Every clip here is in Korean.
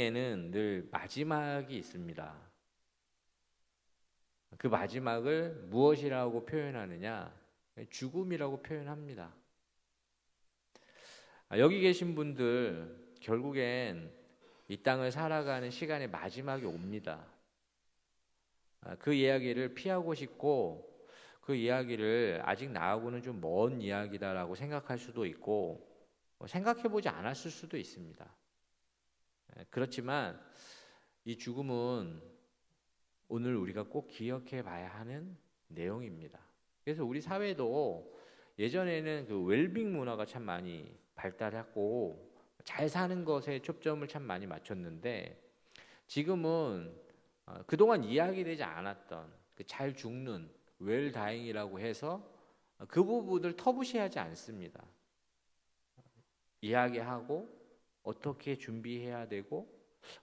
인생에는 늘 마지막이 있습니다. 그 마지막을 무엇이라고 표현하느냐? 죽음이라고 표현합니다. 여기 계신 분들 결국엔 이 땅을 살아가는 시간의 마지막이 옵니다. 그 이야기를 피하고 싶고 그 이야기를 아직 나하고는 좀 먼 이야기다라고 생각할 수도 있고 생각해보지 않았을 수도 있습니다. 그렇지만 이 죽음은 오늘 우리가 꼭 기억해 봐야 하는 내용입니다. 그래서 우리 사회도 예전에는 그 웰빙 문화가 참 많이 발달했고 잘 사는 것에 초점을 참 많이 맞췄는데 지금은 그동안 이야기되지 않았던 그 잘 죽는 웰다잉이라고 해서 그 부분을 터부시하지 않습니다. 이야기하고 어떻게 준비해야 되고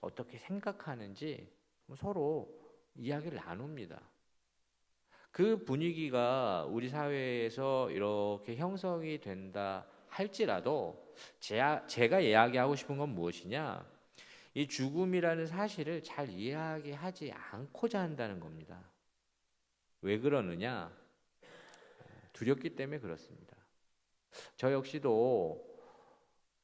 어떻게 생각하는지 서로 이야기를 나눕니다. 그 분위기가 우리 사회에서 이렇게 형성이 된다 할지라도 제가 이야기하고 싶은 건 무엇이냐? 이 죽음이라는 사실을 잘 이야기하지 않고자 한다는 겁니다. 왜 그러느냐? 두렵기 때문에 그렇습니다. 저 역시도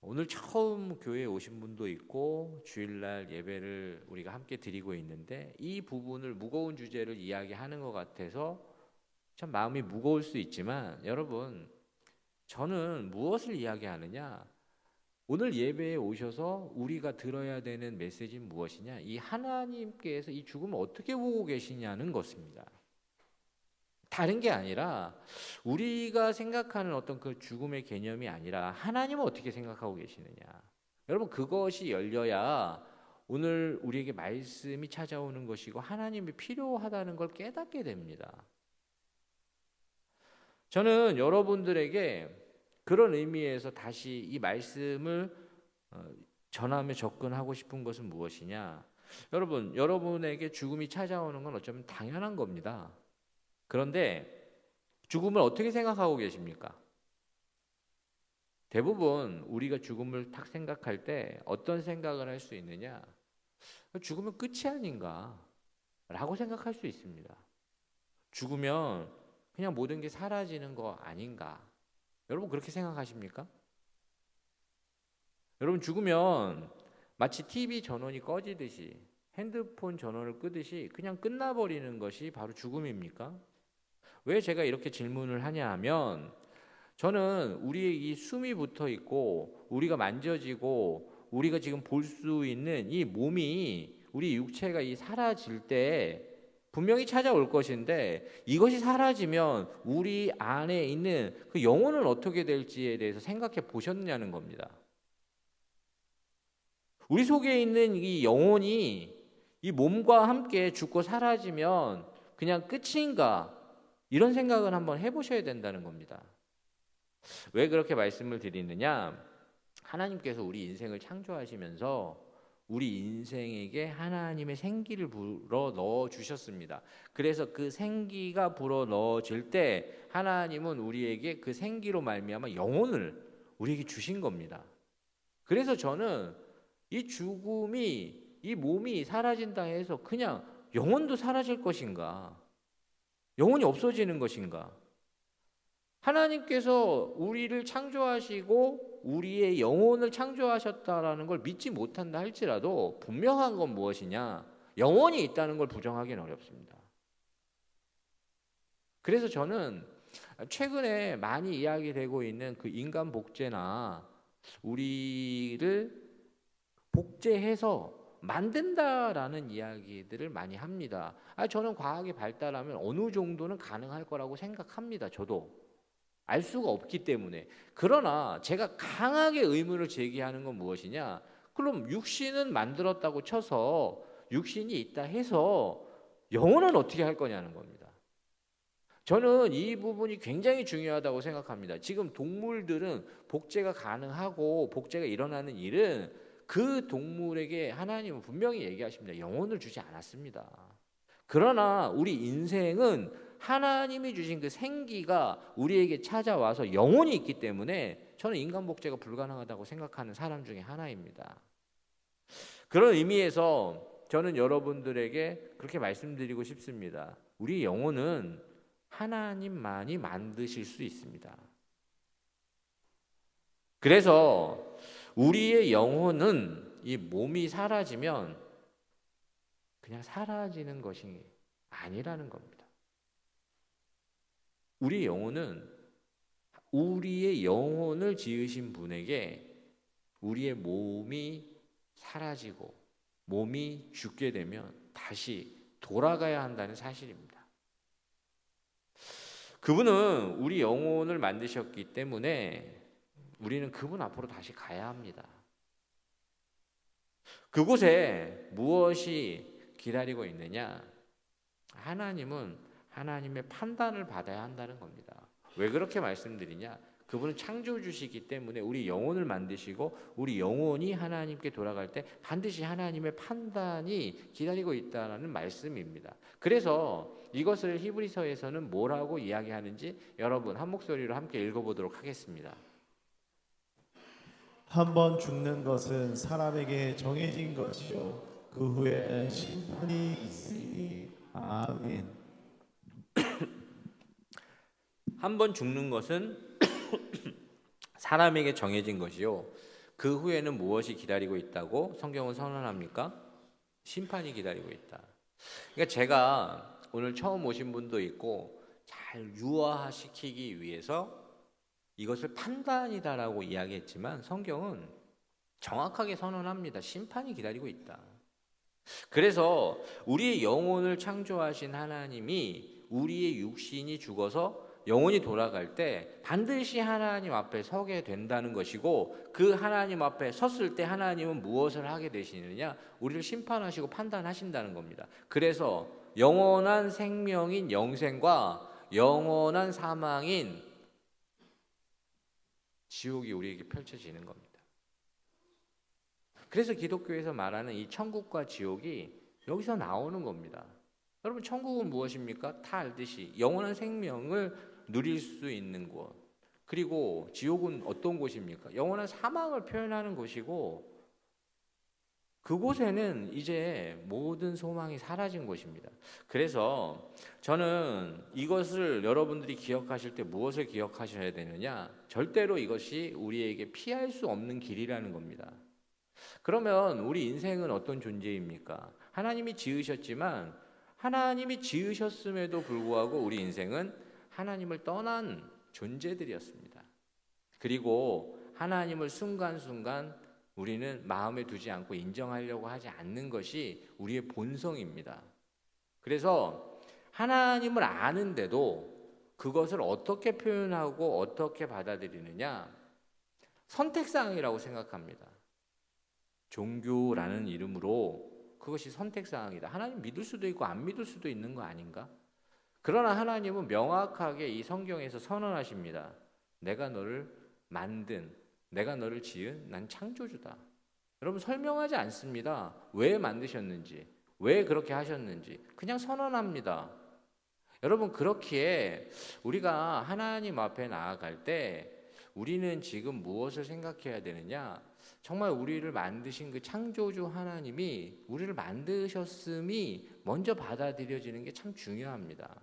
오늘 처음 교회에 오신 분도 있고 주일날 예배를 우리가 함께 드리고 있는데 이 부분을 무거운 주제를 이야기하는 것 같아서 참 마음이 무거울 수 있지만 여러분 저는 무엇을 이야기하느냐? 오늘 예배에 오셔서 우리가 들어야 되는 메시지는 무엇이냐? 이 하나님께서 이 죽음을 어떻게 보고 계시냐는 것입니다. 다른 게 아니라 우리가 생각하는 어떤 그 죽음의 개념이 아니라 하나님은 어떻게 생각하고 계시느냐. 여러분 그것이 열려야 오늘 우리에게 말씀이 찾아오는 것이고 하나님이 필요하다는 걸 깨닫게 됩니다. 저는 여러분들에게 그런 의미에서 다시 이 말씀을 전하며 접근하고 싶은 것은 무엇이냐. 여러분에게 죽음이 찾아오는 건 어쩌면 당연한 겁니다. 그런데 죽음을 어떻게 생각하고 계십니까? 대부분 우리가 죽음을 딱 생각할 때 어떤 생각을 할 수 있느냐? 죽으면 끝이 아닌가 라고 생각할 수 있습니다. 죽으면 그냥 모든 게 사라지는 거 아닌가? 여러분 그렇게 생각하십니까? 여러분 죽으면 마치 TV 전원이 꺼지듯이 핸드폰 전원을 끄듯이 그냥 끝나버리는 것이 바로 죽음입니까? 왜 제가 이렇게 질문을 하냐 하면 저는 우리의 이 숨이 붙어 있고 우리가 만져지고 우리가 지금 볼 수 있는 이 몸이 우리 육체가 이 사라질 때 분명히 찾아올 것인데 이것이 사라지면 우리 안에 있는 그 영혼은 어떻게 될지에 대해서 생각해 보셨냐는 겁니다. 우리 속에 있는 이 영혼이 이 몸과 함께 죽고 사라지면 그냥 끝인가? 이런 생각을 한번 해보셔야 된다는 겁니다. 왜 그렇게 말씀을 드리느냐? 하나님께서 우리 인생을 창조하시면서 우리 인생에게 하나님의 생기를 불어 넣어 주셨습니다. 그래서 그 생기가 불어 넣어질 때 하나님은 우리에게 그 생기로 말미암아 영혼을 우리에게 주신 겁니다. 그래서 저는 이 죽음이 이 몸이 사라진다 해서 그냥 영혼도 사라질 것인가? 영혼이 없어지는 것인가? 하나님께서 우리를 창조하시고 우리의 영혼을 창조하셨다라는 걸 믿지 못한다 할지라도 분명한 건 무엇이냐? 영혼이 있다는 걸 부정하기는 어렵습니다. 그래서 저는 최근에 많이 이야기되고 있는 그 인간 복제나 우리를 복제해서 만든다라는 이야기들을 많이 합니다. 저는 과학이 발달하면 어느 정도는 가능할 거라고 생각합니다. 저도 알 수가 없기 때문에. 그러나 제가 강하게 의문을 제기하는 건 무엇이냐? 그럼 육신은 만들었다고 쳐서 육신이 있다 해서 영혼은 어떻게 할 거냐는 겁니다. 저는 이 부분이 굉장히 중요하다고 생각합니다. 지금 동물들은 복제가 가능하고 복제가 일어나는 일은 그 동물에게 하나님은 분명히 얘기하십니다. 영혼을 주지 않았습니다. 그러나 우리 인생은 하나님이 주신 그 생기가 우리에게 찾아와서 영혼이 있기 때문에 저는 인간 복제가 불가능하다고 생각하는 사람 중에 하나입니다. 그런 의미에서 저는 여러분들에게 그렇게 말씀드리고 싶습니다. 우리 영혼은 하나님만이 만드실 수 있습니다. 그래서 우리의 영혼은 이 몸이 사라지면 그냥 사라지는 것이 아니라는 겁니다. 우리의 영혼은 우리의 영혼을 지으신 분에게 우리의 몸이 사라지고 몸이 죽게 되면 다시 돌아가야 한다는 사실입니다. 그분은 우리 영혼을 만드셨기 때문에 우리는 그분 앞으로 다시 가야 합니다. 그곳에 무엇이 기다리고 있느냐? 하나님은 하나님의 판단을 받아야 한다는 겁니다. 왜 그렇게 말씀드리냐? 그분은 창조주시기 때문에 우리 영혼을 만드시고 우리 영혼이 하나님께 돌아갈 때 반드시 하나님의 판단이 기다리고 있다는 말씀입니다. 그래서 이것을 히브리서에서는 뭐라고 이야기하는지 여러분 한 목소리로 함께 읽어보도록 하겠습니다. 한 번 죽는 것은 사람에게 정해진 것이요 그 후에 심판이 있으니. 아멘. 한 번 죽는 것은 사람에게 정해진 것이요 그 후에는 무엇이 기다리고 있다고 성경은 선언합니까? 심판이 기다리고 있다. 그러니까 제가 오늘 처음 오신 분도 있고 잘 유아시키기 위해서 이것을 판단이다라고 이야기했지만 성경은 정확하게 선언합니다. 심판이 기다리고 있다. 그래서 우리의 영혼을 창조하신 하나님이 우리의 육신이 죽어서 영혼이 돌아갈 때 반드시 하나님 앞에 서게 된다는 것이고 그 하나님 앞에 섰을 때 하나님은 무엇을 하게 되시느냐? 우리를 심판하시고 판단하신다는 겁니다. 그래서 영원한 생명인 영생과 영원한 사망인 지옥이 우리에게 펼쳐지는 겁니다. 그래서 기독교에서 말하는 이 천국과 지옥이 여기서 나오는 겁니다. 여러분 천국은 무엇입니까? 다 알듯이 영원한 생명을 누릴 수 있는 곳. 그리고 지옥은 어떤 곳입니까? 영원한 사망을 표현하는 곳이고 그곳에는 이제 모든 소망이 사라진 곳입니다. 그래서 저는 이것을 여러분들이 기억하실 때 무엇을 기억하셔야 되느냐? 절대로 이것이 우리에게 피할 수 없는 길이라는 겁니다. 그러면 우리 인생은 어떤 존재입니까? 하나님이 지으셨지만 하나님이 지으셨음에도 불구하고 우리 인생은 하나님을 떠난 존재들이었습니다. 그리고 하나님을 순간순간 우리는 마음에 두지 않고 인정하려고 하지 않는 것이 우리의 본성입니다. 그래서 하나님을 아는데도 그것을 어떻게 표현하고 어떻게 받아들이느냐? 선택사항이라고 생각합니다. 종교라는 이름으로 그것이 선택사항이다. 하나님 믿을 수도 있고 안 믿을 수도 있는 거 아닌가? 그러나 하나님은 명확하게 이 성경에서 선언하십니다. 내가 너를 만든, 내가 너를 지은 난 창조주다. 여러분 설명하지 않습니다. 왜 만드셨는지, 왜 그렇게 하셨는지 그냥 선언합니다. 여러분 그렇기에 우리가 하나님 앞에 나아갈 때 우리는 지금 무엇을 생각해야 되느냐? 정말 우리를 만드신 그 창조주 하나님이 우리를 만드셨음이 먼저 받아들여지는 게 참 중요합니다.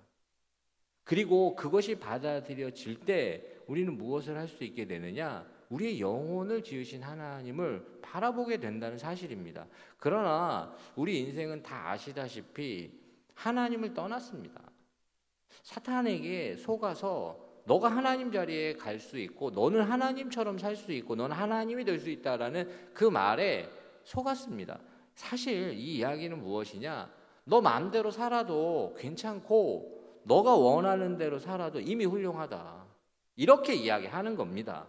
그리고 그것이 받아들여질 때 우리는 무엇을 할 수 있게 되느냐? 우리의 영혼을 지으신 하나님을 바라보게 된다는 사실입니다. 그러나 우리 인생은 다 아시다시피 하나님을 떠났습니다. 사탄에게 속아서 너가 하나님 자리에 갈 수 있고 너는 하나님처럼 살 수 있고 너는 하나님이 될 수 있다라는 그 말에 속았습니다. 사실 이 이야기는 무엇이냐? 너 마음대로 살아도 괜찮고 너가 원하는 대로 살아도 이미 훌륭하다. 이렇게 이야기하는 겁니다.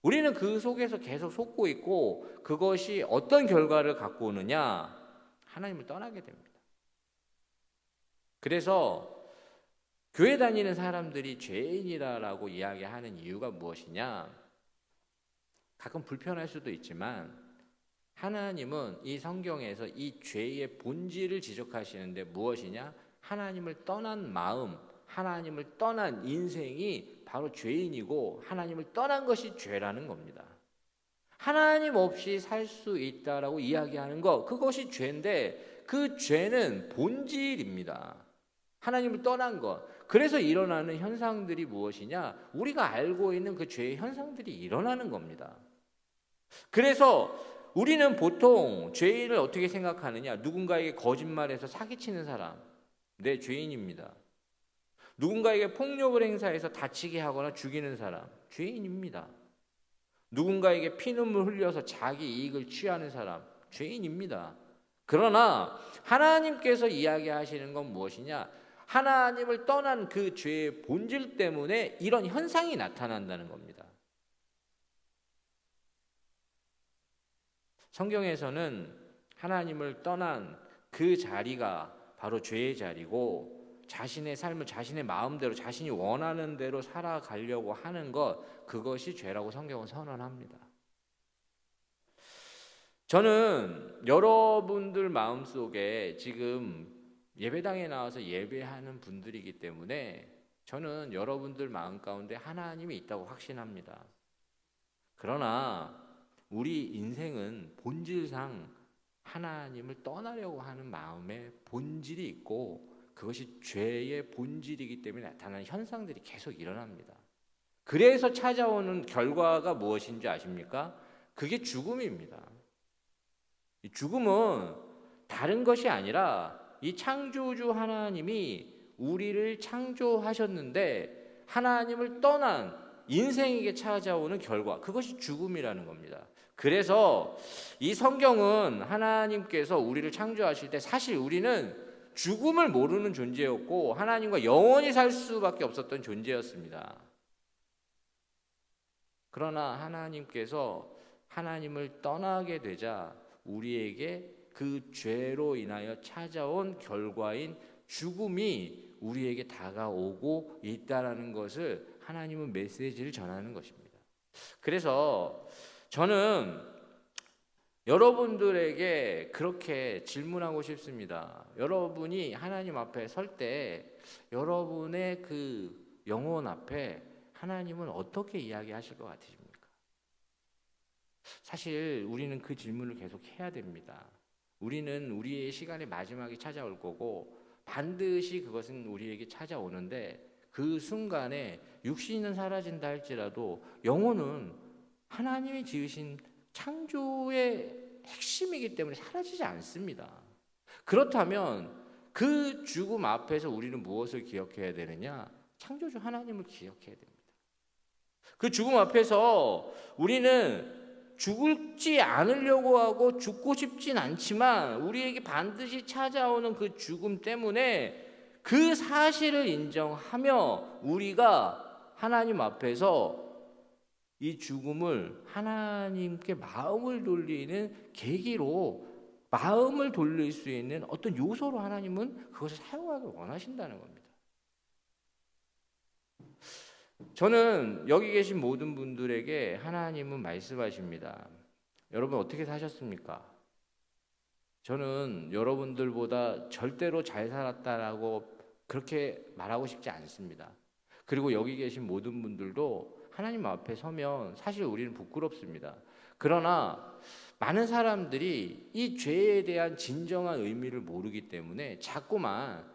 우리는 그 속에서 계속 속고 있고 그것이 어떤 결과를 갖고 오느냐? 하나님을 떠나게 됩니다. 그래서 교회 다니는 사람들이 죄인이라고 이야기하는 이유가 무엇이냐? 가끔 불편할 수도 있지만 하나님은 이 성경에서 이 죄의 본질을 지적하시는데 무엇이냐? 하나님을 떠난 마음, 하나님을 떠난 인생이 바로 죄인이고 하나님을 떠난 것이 죄라는 겁니다. 하나님 없이 살 수 있다라고 이야기하는 것, 그것이 죄인데 그 죄는 본질입니다. 하나님을 떠난 것. 그래서 일어나는 현상들이 무엇이냐? 우리가 알고 있는 그 죄의 현상들이 일어나는 겁니다. 그래서 우리는 보통 죄를 어떻게 생각하느냐? 누군가에게 거짓말해서 사기치는 사람, 내 죄인입니다. 누군가에게 폭력을 행사해서 다치게 하거나 죽이는 사람, 죄인입니다. 누군가에게 피눈물 흘려서 자기 이익을 취하는 사람, 죄인입니다. 그러나 하나님께서 이야기하시는 건 무엇이냐? 하나님을 떠난 그 죄의 본질 때문에 이런 현상이 나타난다는 겁니다. 성경에서는 하나님을 떠난 그 자리가 바로 죄의 자리고, 자신의 삶을 자신의 마음대로 자신이 원하는 대로 살아가려고 하는 것, 그것이 죄라고 성경은 선언합니다. 저는 여러분들 마음속에 지금 예배당에 나와서 예배하는 분들이기 때문에 저는 여러분들 마음 가운데 하나님이 있다고 확신합니다. 그러나 우리 인생은 본질상 하나님을 떠나려고 하는 마음의 본질이 있고, 그것이 죄의 본질이기 때문에 나타나는 현상들이 계속 일어납니다. 그래서 찾아오는 결과가 무엇인지 아십니까? 그게 죽음입니다. 이 죽음은 다른 것이 아니라 이 창조주 하나님이 우리를 창조하셨는데 하나님을 떠난 인생에게 찾아오는 결과, 그것이 죽음이라는 겁니다. 그래서 이 성경은 하나님께서 우리를 창조하실 때 사실 우리는 죽음을 모르는 존재였고 하나님과 영원히 살 수밖에 없었던 존재였습니다. 그러나 하나님께서 하나님을 떠나게 되자 우리에게 그 죄로 인하여 찾아온 결과인 죽음이 우리에게 다가오고 있다라는 것을 하나님은 메시지를 전하는 것입니다. 그래서 저는 여러분들에게 그렇게 질문하고 싶습니다. 여러분이 하나님 앞에 설 때 여러분의 그 영혼 앞에 하나님은 어떻게 이야기하실 것 같으십니까? 사실 우리는 그 질문을 계속 해야 됩니다. 우리는 우리의 시간의 마지막이 찾아올 거고 반드시 그것은 우리에게 찾아오는데, 그 순간에 육신은 사라진다 할지라도 영혼은 하나님이 지으신 창조의 핵심이기 때문에 사라지지 않습니다. 그렇다면 그 죽음 앞에서 우리는 무엇을 기억해야 되느냐? 창조주 하나님을 기억해야 됩니다. 그 죽음 앞에서 우리는 죽지 않으려고 하고 죽고 싶진 않지만 우리에게 반드시 찾아오는 그 죽음 때문에 그 사실을 인정하며 우리가 하나님 앞에서 이 죽음을 하나님께 마음을 돌리는 계기로, 마음을 돌릴 수 있는 어떤 요소로 하나님은 그것을 사용하길 원하신다는 겁니다. 저는 여기 계신 모든 분들에게 하나님은 말씀하십니다. 여러분 어떻게 사셨습니까? 저는 여러분들보다 절대로 잘 살았다라고 그렇게 말하고 싶지 않습니다. 그리고 여기 계신 모든 분들도 하나님 앞에 서면 사실 우리는 부끄럽습니다. 그러나 많은 사람들이 이 죄에 대한 진정한 의미를 모르기 때문에 자꾸만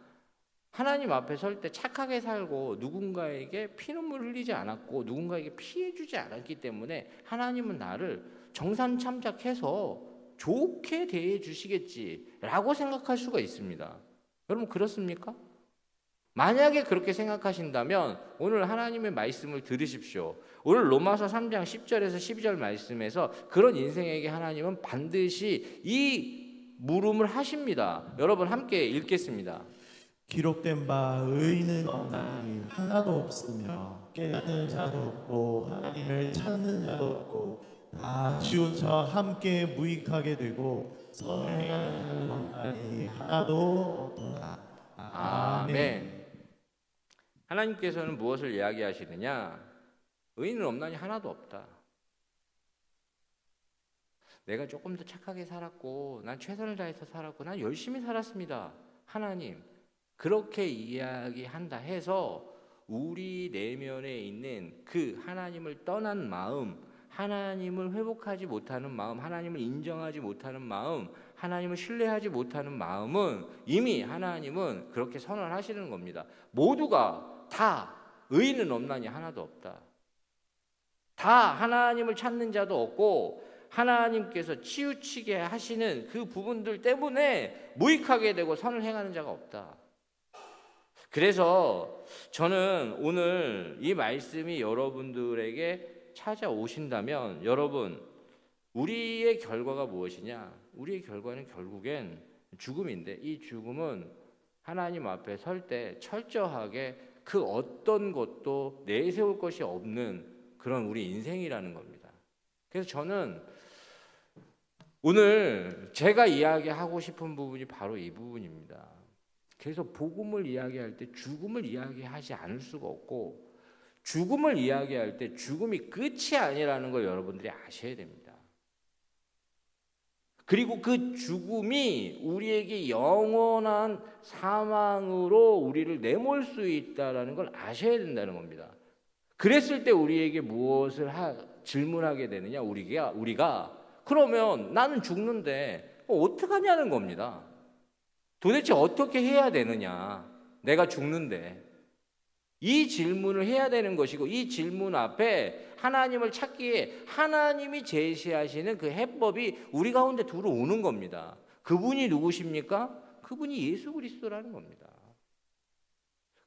하나님 앞에 설 때 착하게 살고 누군가에게 피눈물 흘리지 않았고 누군가에게 피해주지 않았기 때문에 하나님은 나를 정상참작해서 좋게 대해 주시겠지라고 생각할 수가 있습니다. 여러분 그렇습니까? 만약에 그렇게 생각하신다면 오늘 하나님의 말씀을 들으십시오. 오늘 로마서 3장 10절에서 12절 말씀에서 그런 인생에게 하나님은 반드시 이 물음을 하십니다. 여러분 함께 읽겠습니다. 기록된 바 의인은 없나니 하나도 없으며 깨닫는 자도 없고 하나님을 찾는 자도 없고 다 치우쳐 함께 무익하게 되고 선행하는 없나니 하나도 없도다. 아멘. 하나님께서는 무엇을 이야기하시느냐? 의인은 없나니 하나도 없다. 내가 조금 더 착하게 살았고 난 최선을 다해서 살았고 난 열심히 살았습니다. 하나님 그렇게 이야기한다 해서 우리 내면에 있는 그 하나님을 떠난 마음, 하나님을 회복하지 못하는 마음, 하나님을 인정하지 못하는 마음, 하나님을 신뢰하지 못하는 마음은 이미 하나님은 그렇게 선언하시는 겁니다. 모두가 다 의인은 없나니 하나도 없다. 다 하나님을 찾는 자도 없고 하나님께서 치우치게 하시는 그 부분들 때문에 무익하게 되고 선을 행하는 자가 없다. 그래서 저는 오늘 이 말씀이 여러분들에게 찾아오신다면 여러분, 우리의 결과가 무엇이냐? 우리의 결과는 결국엔 죽음인데 이 죽음은 하나님 앞에 설 때 철저하게 그 어떤 것도 내세울 것이 없는 그런 우리 인생이라는 겁니다. 그래서 저는 오늘 제가 이야기하고 싶은 부분이 바로 이 부분입니다. 그래서 복음을 이야기할 때 죽음을 이야기하지 않을 수가 없고 죽음을 이야기할 때 죽음이 끝이 아니라는 걸 여러분들이 아셔야 됩니다. 그리고 그 죽음이 우리에게 영원한 사망으로 우리를 내몰 수 있다는 걸 아셔야 된다는 겁니다. 그랬을 때 우리에게 무엇을 질문하게 되느냐? 우리가 그러면 나는 죽는데 어떡하냐는 겁니다. 도대체 어떻게 해야 되느냐? 내가 죽는데. 이 질문을 해야 되는 것이고 이 질문 앞에 하나님을 찾기에 하나님이 제시하시는 그 해법이 우리 가운데 들어오는 겁니다. 그분이 누구십니까? 그분이 예수 그리스도라는 겁니다.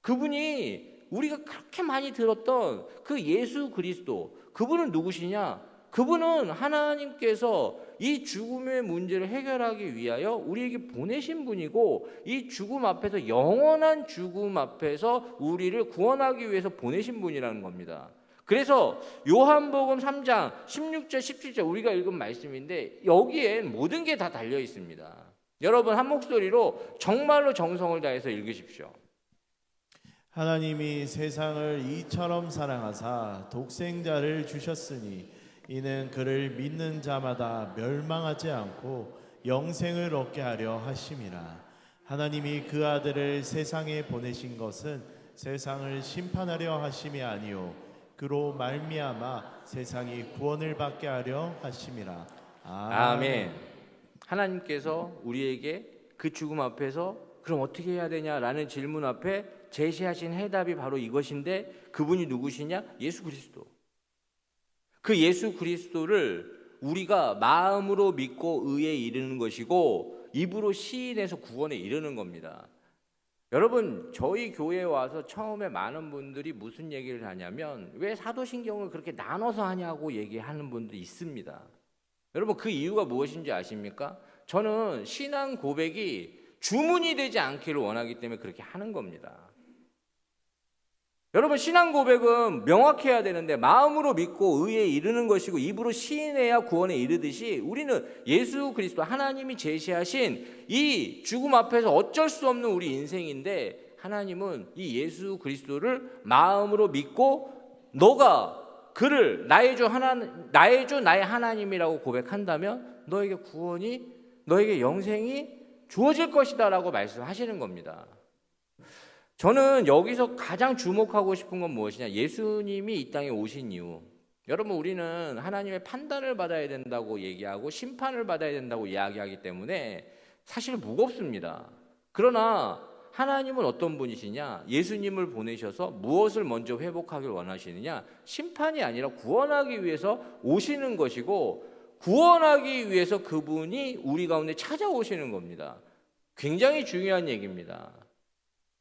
그분이 우리가 그렇게 많이 들었던 그 예수 그리스도, 그분은 누구시냐? 그분은 하나님께서 이 죽음의 문제를 해결하기 위하여 우리에게 보내신 분이고 이 죽음 앞에서 영원한 죽음 앞에서 우리를 구원하기 위해서 보내신 분이라는 겁니다. 그래서 요한복음 3장 16절 17절 우리가 읽은 말씀인데 여기엔 모든 게 다 달려 있습니다. 여러분 한 목소리로 정말로 정성을 다해서 읽으십시오. 하나님이 세상을 이처럼 사랑하사 독생자를 주셨으니 이는 그를 믿는 자마다 멸망하지 않고 영생을 얻게 하려 하심이라. 하나님이 그 아들을 세상에 보내신 것은 세상을 심판하려 하심이 아니요 그로 말미암아 세상이 구원을 받게 하려 하심이라. 아멘. 하나님께서 우리에게 그 죽음 앞에서 그럼 어떻게 해야 되냐라는 질문 앞에 제시하신 해답이 바로 이것인데 그분이 누구시냐? 예수 그리스도. 그 예수 그리스도를 우리가 마음으로 믿고 의에 이르는 것이고 입으로 시인해서 구원에 이르는 겁니다. 여러분 저희 교회에 와서 처음에 많은 분들이 무슨 얘기를 하냐면 왜 사도신경을 그렇게 나눠서 하냐고 얘기하는 분들이 있습니다. 여러분 그 이유가 무엇인지 아십니까? 저는 신앙 고백이 주문이 되지 않기를 원하기 때문에 그렇게 하는 겁니다. 여러분 신앙 고백은 명확해야 되는데 마음으로 믿고 의에 이르는 것이고 입으로 시인해야 구원에 이르듯이 우리는 예수 그리스도 하나님이 제시하신 이 죽음 앞에서 어쩔 수 없는 우리 인생인데 하나님은 이 예수 그리스도를 마음으로 믿고 너가 그를 나의 주 나의 하나님이라고 고백한다면 너에게 구원이 너에게 영생이 주어질 것이다라고 말씀하시는 겁니다. 저는 여기서 가장 주목하고 싶은 건 무엇이냐? 예수님이 이 땅에 오신 이유. 여러분 우리는 하나님의 판단을 받아야 된다고 얘기하고 심판을 받아야 된다고 이야기하기 때문에 사실 무겁습니다. 그러나 하나님은 어떤 분이시냐? 예수님을 보내셔서 무엇을 먼저 회복하길 원하시느냐? 심판이 아니라 구원하기 위해서 오시는 것이고 구원하기 위해서 그분이 우리 가운데 찾아오시는 겁니다. 굉장히 중요한 얘기입니다.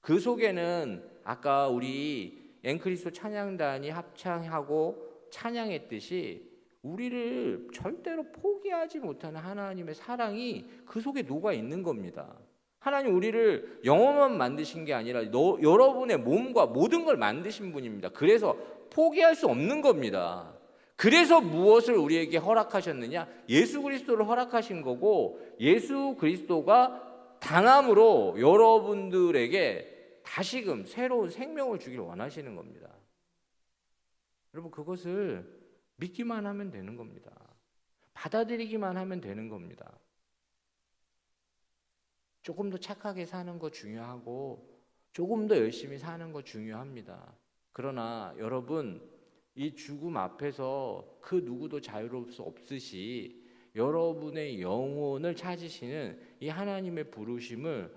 그 속에는 아까 우리 앵크리스도 찬양단이 합창하고 찬양했듯이 우리를 절대로 포기하지 못하는 하나님의 사랑이 그 속에 녹아 있는 겁니다. 하나님 우리를 영혼만 만드신 게 아니라 여러분의 몸과 모든 걸 만드신 분입니다. 그래서 포기할 수 없는 겁니다. 그래서 무엇을 우리에게 허락하셨느냐? 예수 그리스도를 허락하신 거고 예수 그리스도가 당함으로 여러분들에게 다시금 새로운 생명을 주길 원하시는 겁니다. 여러분 그것을 믿기만 하면 되는 겁니다. 받아들이기만 하면 되는 겁니다. 조금 더 착하게 사는 거 중요하고 조금 더 열심히 사는 거 중요합니다. 그러나 여러분 이 죽음 앞에서 그 누구도 자유로울 수 없으시 여러분의 영혼을 찾으시는 이 하나님의 부르심을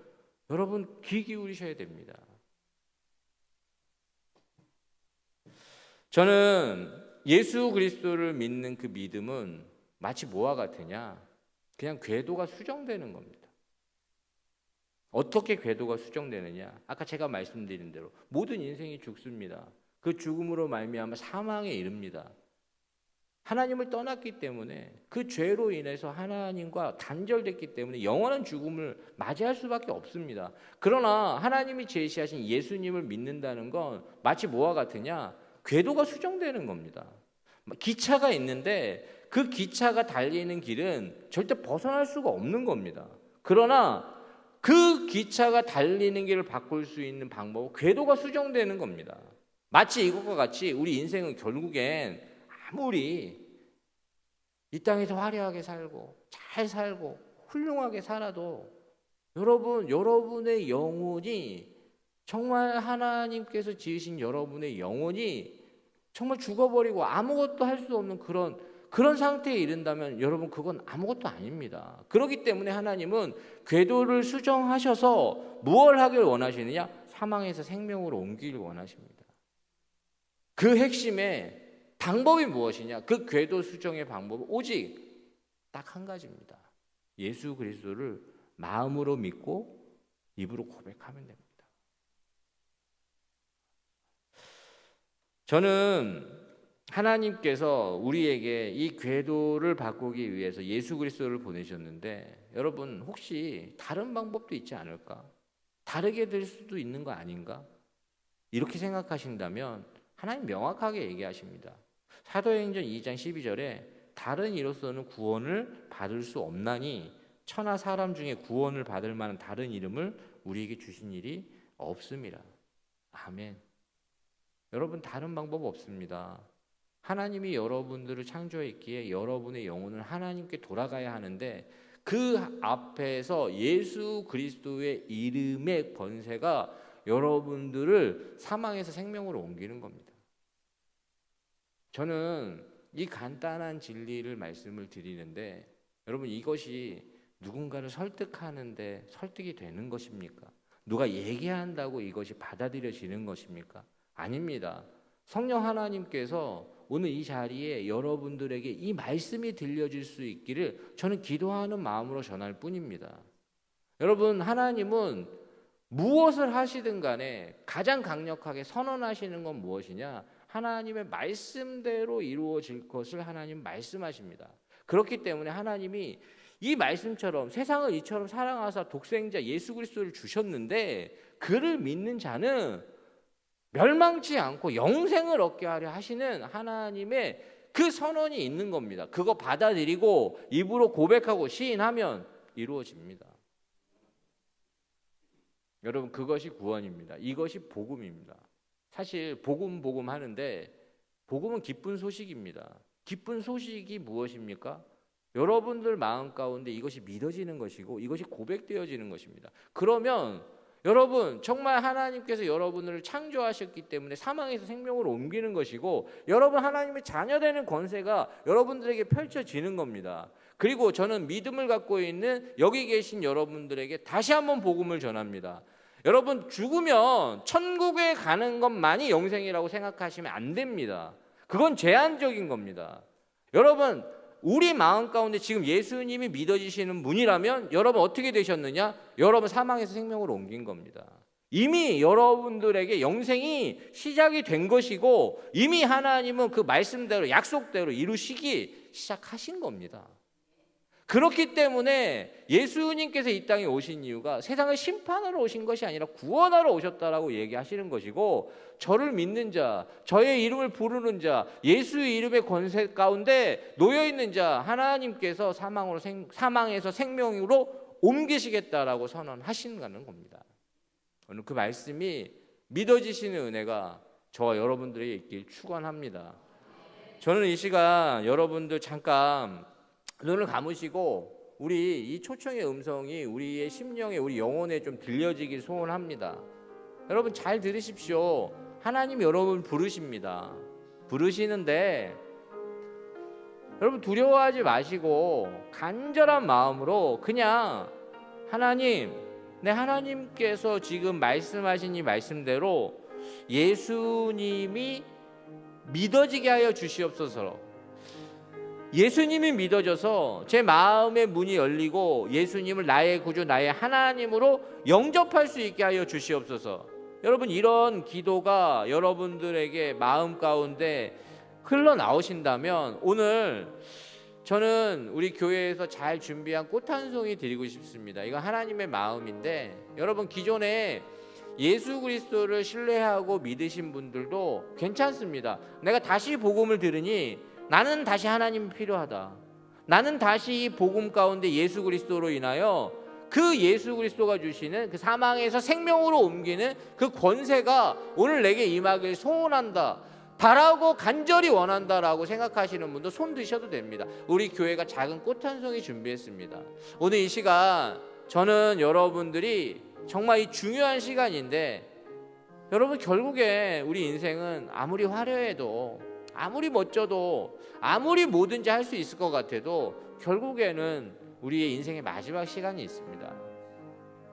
여러분 귀 기울이셔야 됩니다. 저는 예수 그리스도를 믿는 그 믿음은 마치 뭐와 같으냐? 그냥 궤도가 수정되는 겁니다. 어떻게 궤도가 수정되느냐? 아까 제가 말씀드린 대로 모든 인생이 죽습니다. 그 죽음으로 말미암아 사망에 이릅니다. 하나님을 떠났기 때문에 그 죄로 인해서 하나님과 단절됐기 때문에 영원한 죽음을 맞이할 수밖에 없습니다. 그러나 하나님이 제시하신 예수님을 믿는다는 건 마치 뭐와 같으냐? 궤도가 수정되는 겁니다. 기차가 있는데 그 기차가 달리는 길은 절대 벗어날 수가 없는 겁니다. 그러나 그 기차가 달리는 길을 바꿀 수 있는 방법은 궤도가 수정되는 겁니다. 마치 이것과 같이 우리 인생은 결국엔 아무리 이 땅에서 화려하게 살고 잘 살고 훌륭하게 살아도 여러분의 영혼이 정말 하나님께서 지으신 여러분의 영혼이 정말 죽어버리고 아무것도 할 수 없는 그런 상태에 이른다면 여러분 그건 아무것도 아닙니다. 그렇기 때문에 하나님은 궤도를 수정하셔서 무엇을 하길 원하시느냐? 사망에서 생명으로 옮기길 원하십니다. 그 핵심의 방법이 무엇이냐? 그 궤도 수정의 방법은 오직 딱 한 가지입니다. 예수 그리스도를 마음으로 믿고 입으로 고백하면 됩니다. 저는 하나님께서 우리에게 이 궤도를 바꾸기 위해서 예수 그리스도를 보내셨는데 여러분 혹시 다른 방법도 있지 않을까? 다르게 될 수도 있는 거 아닌가? 이렇게 생각하신다면 하나님 명확하게 얘기하십니다. 사도행전 2장 12절에 다른 이로서는 구원을 받을 수 없나니 천하 사람 중에 구원을 받을 만한 다른 이름을 우리에게 주신 일이 없습니다. 아멘. 여러분 다른 방법 없습니다. 하나님이 여러분들을 창조했기에 여러분의 영혼은 하나님께 돌아가야 하는데 그 앞에서 예수 그리스도의 이름의 권세가 여러분들을 사망에서 생명으로 옮기는 겁니다. 저는 이 간단한 진리를 말씀을 드리는데 여러분 이것이 누군가를 설득하는데 설득이 되는 것입니까? 누가 얘기한다고 이것이 받아들여지는 것입니까? 아닙니다. 성령 하나님께서 오늘 이 자리에 여러분들에게 이 말씀이 들려질 수 있기를 저는 기도하는 마음으로 전할 뿐입니다. 여러분 하나님은 무엇을 하시든 간에 가장 강력하게 선언하시는 건 무엇이냐? 하나님의 말씀대로 이루어질 것을 하나님 말씀하십니다. 그렇기 때문에 하나님이 이 말씀처럼 세상을 이처럼 사랑하사 독생자 예수 그리스도를 주셨는데 그를 믿는 자는 멸망치 않고 영생을 얻게 하려 하시는 하나님의 그 선언이 있는 겁니다. 그거 받아들이고 입으로 고백하고 시인하면 이루어집니다. 여러분 그것이 구원입니다. 이것이 복음입니다. 사실 복음 하는데 복음은 기쁜 소식입니다. 기쁜 소식이 무엇입니까? 여러분들 마음 가운데 이것이 믿어지는 것이고 이것이 고백되어지는 것입니다. 그러면 여러분 정말 하나님께서 여러분을 창조하셨기 때문에 사망에서 생명으로 옮기는 것이고 여러분 하나님의 자녀되는 권세가 여러분들에게 펼쳐지는 겁니다. 그리고 저는 믿음을 갖고 있는 여기 계신 여러분들에게 다시 한번 복음을 전합니다. 여러분 죽으면 천국에 가는 것만이 영생이라고 생각하시면 안 됩니다. 그건 제한적인 겁니다. 여러분 우리 마음 가운데 지금 예수님이 믿어지시는 분이라면 여러분 어떻게 되셨느냐? 여러분 사망에서 생명으로 옮긴 겁니다. 이미 여러분들에게 영생이 시작이 된 것이고 이미 하나님은 그 말씀대로 약속대로 이루시기 시작하신 겁니다. 그렇기 때문에 예수님께서 이 땅에 오신 이유가 세상을 심판하러 오신 것이 아니라 구원하러 오셨다라고 얘기하시는 것이고 저를 믿는 자, 저의 이름을 부르는 자, 예수의 이름의 권세 가운데 놓여있는 자 하나님께서 사망에서 생명으로 옮기시겠다라고 선언하시는 겁니다. 오늘 그 말씀이 믿어지시는 은혜가 저와 여러분들에게 있길 축원합니다. 저는 이 시간 여러분들 잠깐 눈을 감으시고 우리 이 초청의 음성이 우리의 심령에 우리 영혼에 좀 들려지길 소원합니다. 여러분 잘 들으십시오. 하나님 여러분 부르십니다. 부르시는데 여러분 두려워하지 마시고 간절한 마음으로 그냥 하나님, 내 하나님께서 지금 말씀하신 이 말씀대로 예수님이 믿어지게 하여 주시옵소서. 예수님이 믿어져서 제 마음의 문이 열리고 예수님을 나의 구주, 나의 하나님으로 영접할 수 있게 하여 주시옵소서. 여러분 이런 기도가 여러분들에게 마음 가운데 흘러나오신다면 오늘 저는 우리 교회에서 잘 준비한 꽃 한 송이 드리고 싶습니다. 이건 하나님의 마음인데 여러분 기존에 예수 그리스도를 신뢰하고 믿으신 분들도 괜찮습니다. 내가 다시 복음을 들으니 나는 다시 하나님이 필요하다. 나는 다시 이 복음 가운데 예수 그리스도로 인하여 그 예수 그리스도가 주시는 그 사망에서 생명으로 옮기는 그 권세가 오늘 내게 임하길 소원한다. 바라고 간절히 원한다라고 생각하시는 분도 손 드셔도 됩니다. 우리 교회가 작은 꽃 한 송이 준비했습니다. 오늘 이 시간 저는 여러분들이 정말 이 중요한 시간인데 여러분 결국에 우리 인생은 아무리 화려해도 아무리 멋져도 아무리 뭐든지 할 수 있을 것 같아도 결국에는 우리의 인생의 마지막 시간이 있습니다.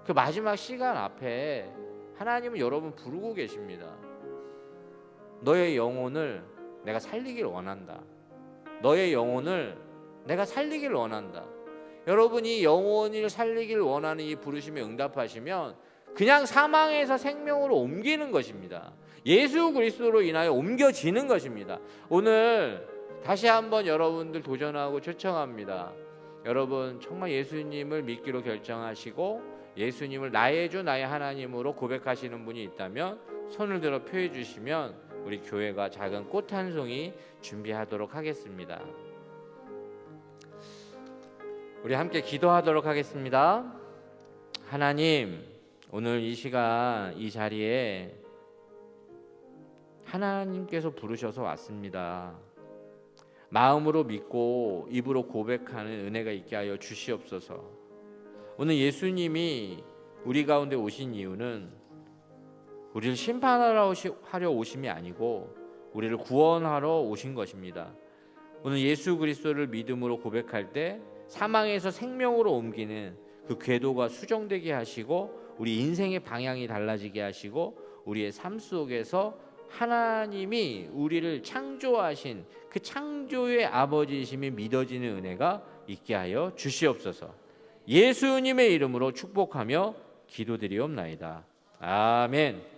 그 마지막 시간 앞에 하나님은 여러분 부르고 계십니다. 너의 영혼을 내가 살리길 원한다. 너의 영혼을 내가 살리길 원한다. 여러분이 영혼을 살리길 원하는 이 부르심에 응답하시면 그냥 사망에서 생명으로 옮기는 것입니다. 예수 그리스도로 인하여 옮겨지는 것입니다. 오늘 다시 한번 여러분들 도전하고 초청합니다. 여러분 정말 예수님을 믿기로 결정하시고 예수님을 나의 주 나의 하나님으로 고백하시는 분이 있다면 손을 들어 표해 주시면 우리 교회가 작은 꽃 한 송이 준비하도록 하겠습니다. 우리 함께 기도하도록 하겠습니다. 하나님, 오늘 이 시간 이 자리에 하나님께서 부르셔서 왔습니다. 마음으로 믿고 입으로 고백하는 은혜가 있게 하여 주시옵소서. 오늘 예수님이 우리 가운데 오신 이유는 우리를 심판하러 오심이 아니고 우리를 구원하러 오신 것입니다. 오늘 예수 그리스도를 믿음으로 고백할 때 사망에서 생명으로 옮기는 그 궤도가 수정되게 하시고 우리 인생의 방향이 달라지게 하시고 우리의 삶 속에서 하나님이 우리를 창조하신 그 창조의 아버지이심이 믿어지는 은혜가 있게 하여 주시옵소서. 예수님의 이름으로 축복하며 기도드리옵나이다. 아멘.